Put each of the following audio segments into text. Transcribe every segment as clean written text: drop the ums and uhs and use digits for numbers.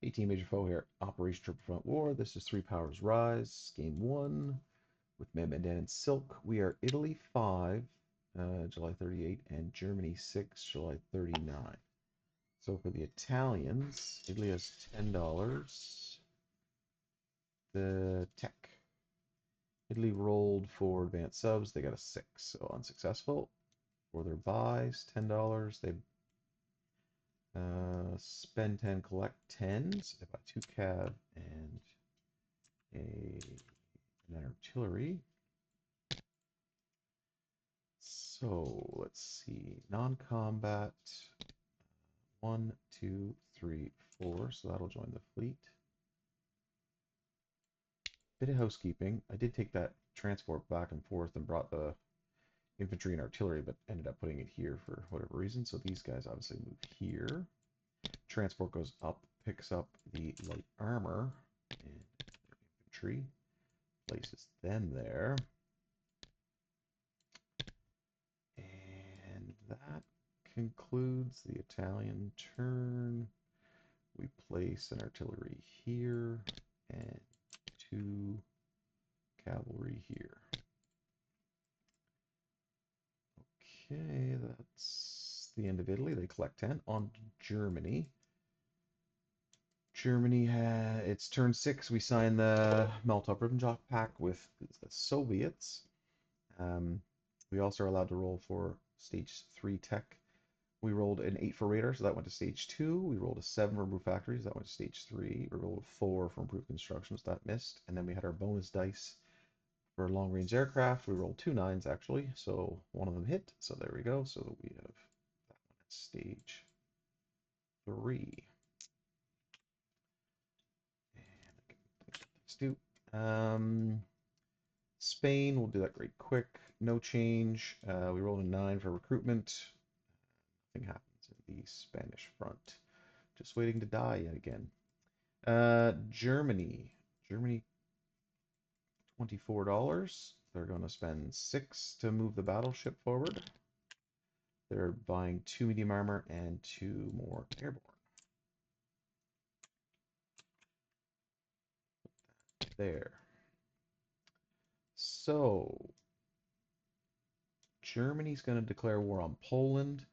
18 major foe here. Operation Triple Front War. This is Three Powers Rise. Game 1 with Mehmed and Silk. We are Italy 5, July 38, and Germany 6, July 39. So for the Italians, Italy has $10. The tech. Italy rolled for advanced subs. They got a 6, so unsuccessful. For their buys, $10. They spend 10, collect 10. So they buy 2 cav and an artillery. So let's see. Non-combat. 1, 2, 3, 4. So that'll join the fleet. Bit of housekeeping. I did take that transport back and forth and brought the infantry and artillery, but ended up putting it here for whatever reason. So these guys obviously move here. Transport goes up, picks up the light armor and infantry, places them there. And that concludes the Italian turn. We place an artillery here and 2 cavalry here. Okay, that's the end of Italy. They collect 10. On to Germany. Germany it's turn 6. We sign the Molotov-Ribbentrop Pact with the Soviets. We also are allowed to roll for stage 3 tech. We rolled an 8 for radar, so that went to stage 2. We rolled a 7 for improved factories, that went to stage 3. We rolled a 4 for improved construction, so that missed. And then we had our bonus dice for long range aircraft. We rolled 2 9s actually, so one of them hit. So there we go. So we have that one at stage 3. And let's do Spain. We'll do that great quick. No change. We rolled a 9 for recruitment. Nothing happens in the Spanish front. Just waiting to die yet again. Germany. Germany, $24. They're going to spend 6 to move the battleship forward. They're buying 2 medium armor and 2 more airborne. There. So, Germany's going to declare war on Poland,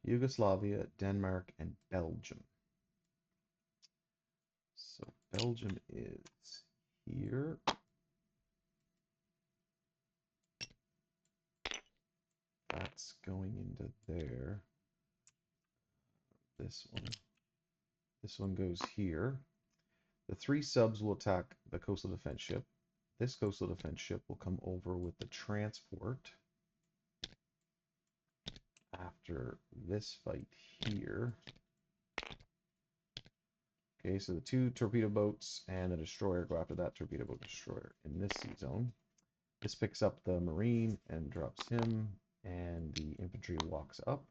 Yugoslavia, Denmark, and Belgium. So, Belgium is here. That's going into there. This one goes here. The 3 subs will attack the coastal defense ship. This coastal defense ship will come over with the transport after this fight here. Okay, so the 2 torpedo boats and the destroyer go after that torpedo boat destroyer in this sea zone. This picks up the marine and drops him, and the infantry walks up.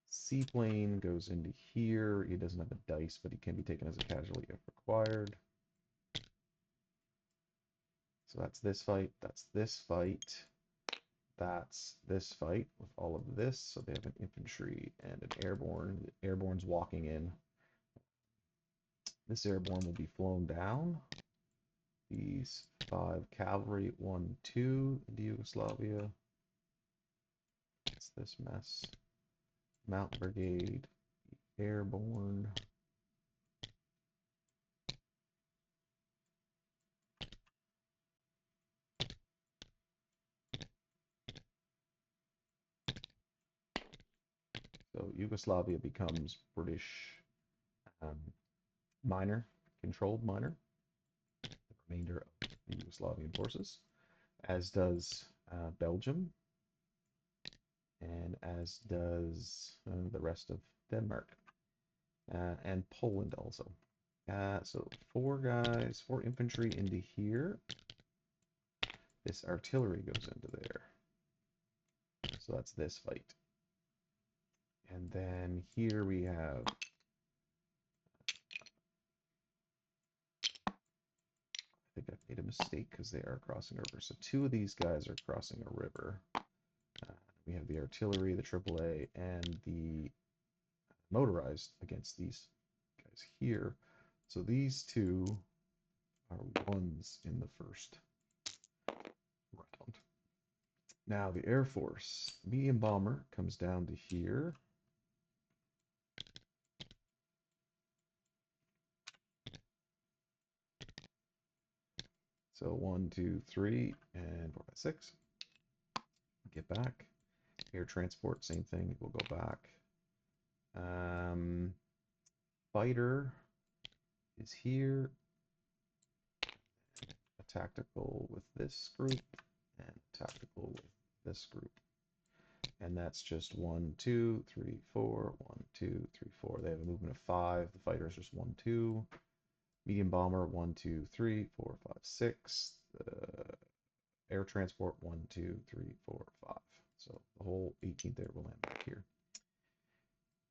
Seaplane goes into here. He doesn't have a dice, but he can be taken as a casualty if required. So that's this fight, that's this fight, that's this fight with all of this. So they have an infantry and an airborne. The airborne's walking in. This airborne will be flown down. These 5 cavalry, 1, 2 into Yugoslavia. It's this mess. Mountain Brigade, airborne. So Yugoslavia becomes British minor, controlled minor, the remainder of the Yugoslavian forces, as does Belgium, and as does the rest of Denmark, and Poland also. So 4 guys, 4 infantry into here. This artillery goes into there. So that's this fight. And then here we have I think I've made a mistake because they are crossing a river. So 2 of these guys are crossing a river. we have the artillery, the AAA, and the motorized against these guys here. So these two are ones in the first round. Now the Air Force medium bomber comes down to here. So 1, 2, 3, and 4, 5, 6. Get back. Air transport, same thing. We'll go back. Fighter is here. A tactical with this group, and tactical with this group. And that's just 1, 2, 3, 4. 1, 2, 3, 4. They have a movement of 5. The fighter is just 1, 2. Medium bomber 1, 2, 3, 4, 5, 6. The air transport 1, 2, 3, 4, 5. So the whole 18th Air will land back here.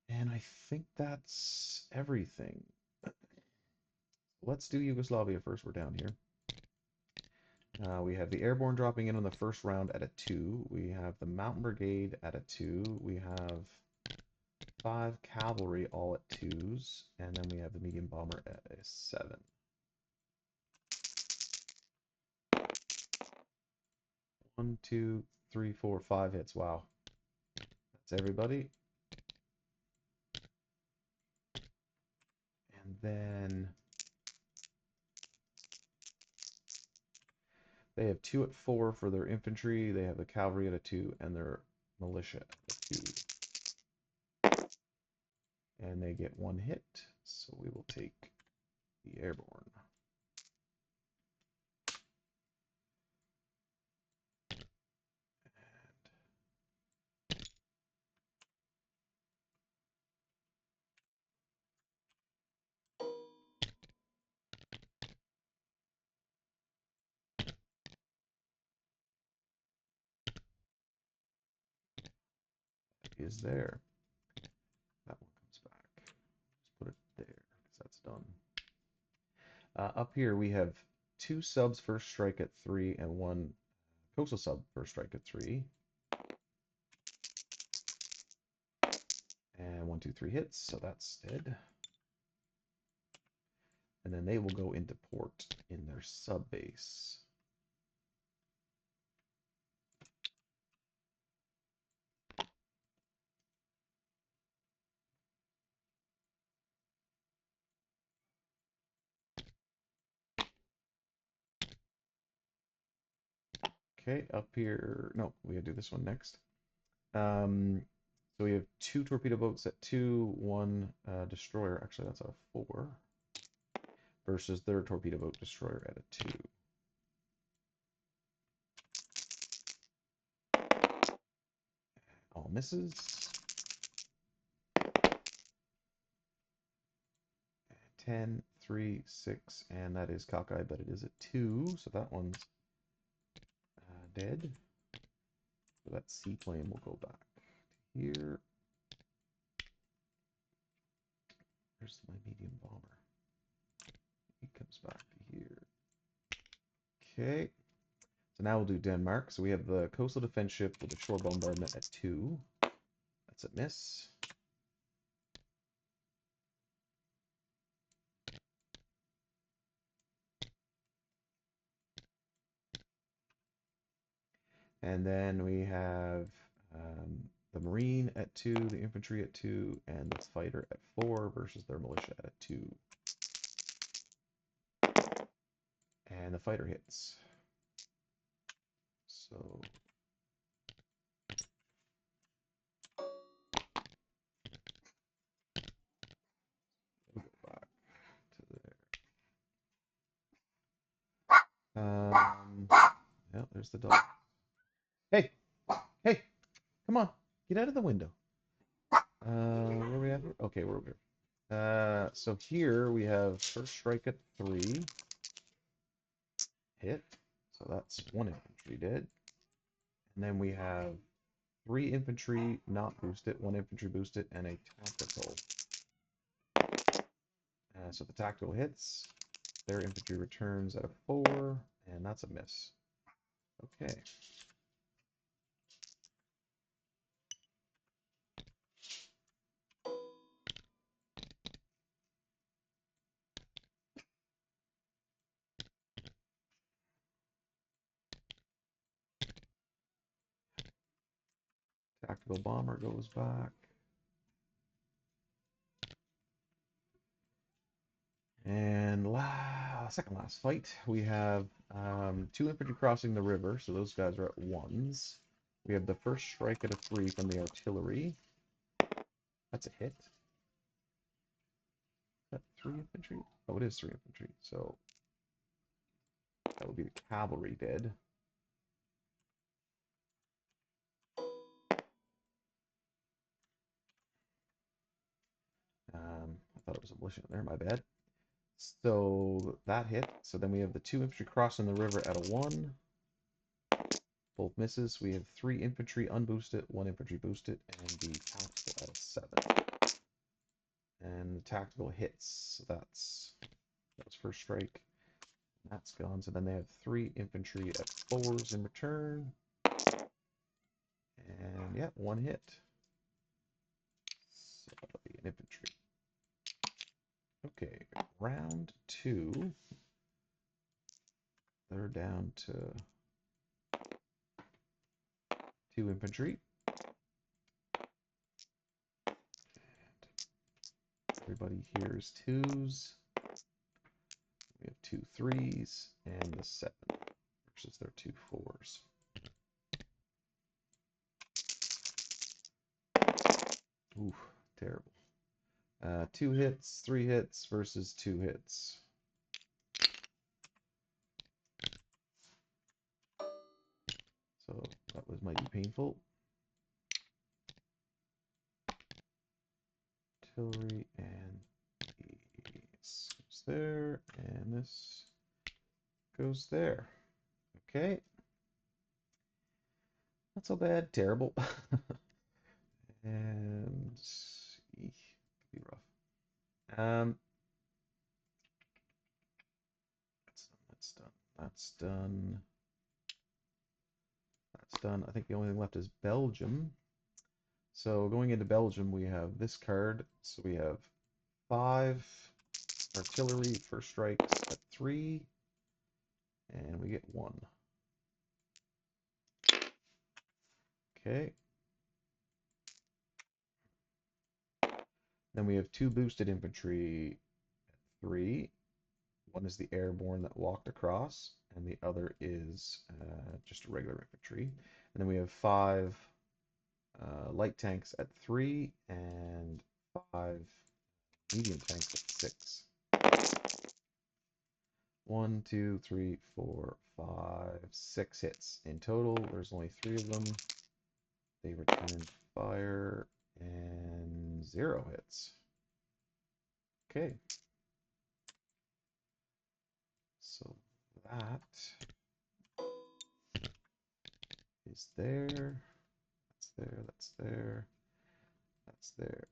And I think that's everything. Let's do Yugoslavia first. We're down here. We have the airborne dropping in on the first round at a 2. We have the mountain brigade at a 2. We have 5 cavalry all at 2s. And then we have the medium bomber at a 7. 1, 2, 3, 4, 5 hits. Wow. That's everybody. And then they have 2 at 4 for their infantry. They have the cavalry at a 2 and their militia at a 2. And they get 1 hit. So we will take the airborne. Is there. That one comes back. Just put it there because that's done. Up here we have 2 subs first strike at 3 and 1 coastal sub first strike at 3. And 1, 2, 3 hits, so that's dead. And then they will go into port in their sub base. Okay, up here, no, we gotta do this one next. So we have 2 torpedo boats at 2, 1 destroyer, actually that's a 4, versus their torpedo boat destroyer at a 2. All misses. 10, 3, 6, and that is cockeyed, but it is a 2, so that one's dead. So that seaplane will go back to here. Where's my medium bomber? He comes back to here. Okay. So now we'll do Denmark. So we have the coastal defense ship with a shore bombardment at 2. That's a miss. And then we have the Marine at 2, the infantry at 2, and the fighter at 4 versus their militia at a 2. And the fighter hits. So we'll go back to there. Yeah, there's the dog. Hey, hey, come on, get out of the window. Where are we at? Okay, we're over here. So here we have first strike at 3. Hit. So that's 1 infantry dead. And then we have 3 infantry not boosted, 1 infantry boosted, and a tactical. So the tactical hits. Their infantry returns at a 4, and that's a miss. Okay. Tactical bomber goes back. And second last fight, we have 2 infantry crossing the river, so those guys are at 1s. We have the first strike at a 3 from the artillery. That's a hit. Is that 3 infantry? Oh, it is 3 infantry, so that would be the cavalry dead. I thought it was a militia there, my bad. So that hit. So then we have the 2 infantry crossing the river at a 1. Both misses. We have 3 infantry unboosted, 1 infantry boosted, and the tactical at a 7. And the tactical hits. So that was first strike. That's gone. So then they have 3 infantry at 4s in return. And yeah, 1 hit. So that'll be an infantry. Okay, round 2. They're down to 2 infantry. Everybody here is 2s. We have 2 3s and the 7 versus their 2 4s. Ooh, terrible. 2 hits, 3 hits versus 2 hits. So that was mighty painful. Artillery and this goes there, and this goes there. Okay. Not so bad. Terrible. And eek, could be rough. That's done. That's done. That's done. I think the only thing left is Belgium. So going into Belgium, we have this card. So we have 5 artillery first strikes at 3, and we get 1. Okay. Then we have 2 boosted infantry at 3. One is the airborne that walked across, and the other is just a regular infantry. And then we have 5 light tanks at 3 and 5 medium tanks at 6. 1, 2, 3, 4, 5, 6 hits in total. There's only 3 of them. They return fire and 0 hits. Okay. So that is there. That's there. That's there. That's there.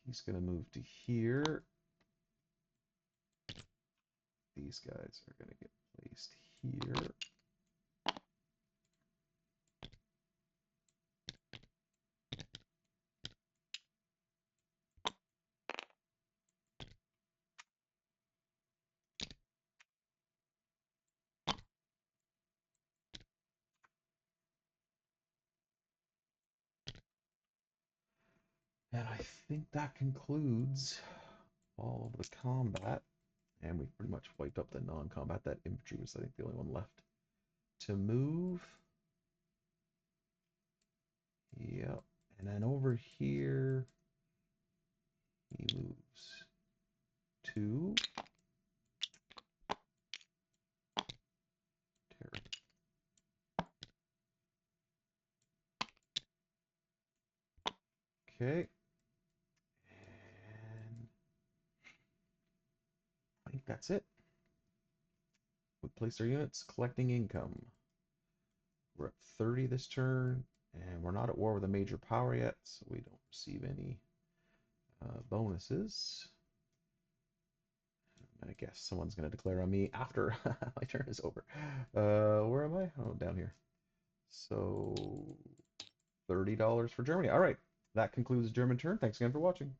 He's going to move to here. These guys are going to get placed here. And I think that concludes all of the combat. And we've pretty much wiped up the non-combat. That infantry was, I think, the only one left to move. Yep. And then over here, he moves 2. Okay. And I think that's it. We place our units, collecting income. We're at 30 this turn, and we're not at war with a major power yet, so we don't receive any bonuses. I guess someone's going to declare on me after my turn is over. Where am I? Oh, down here. So $30 for Germany. All right, that concludes the German turn. Thanks again for watching.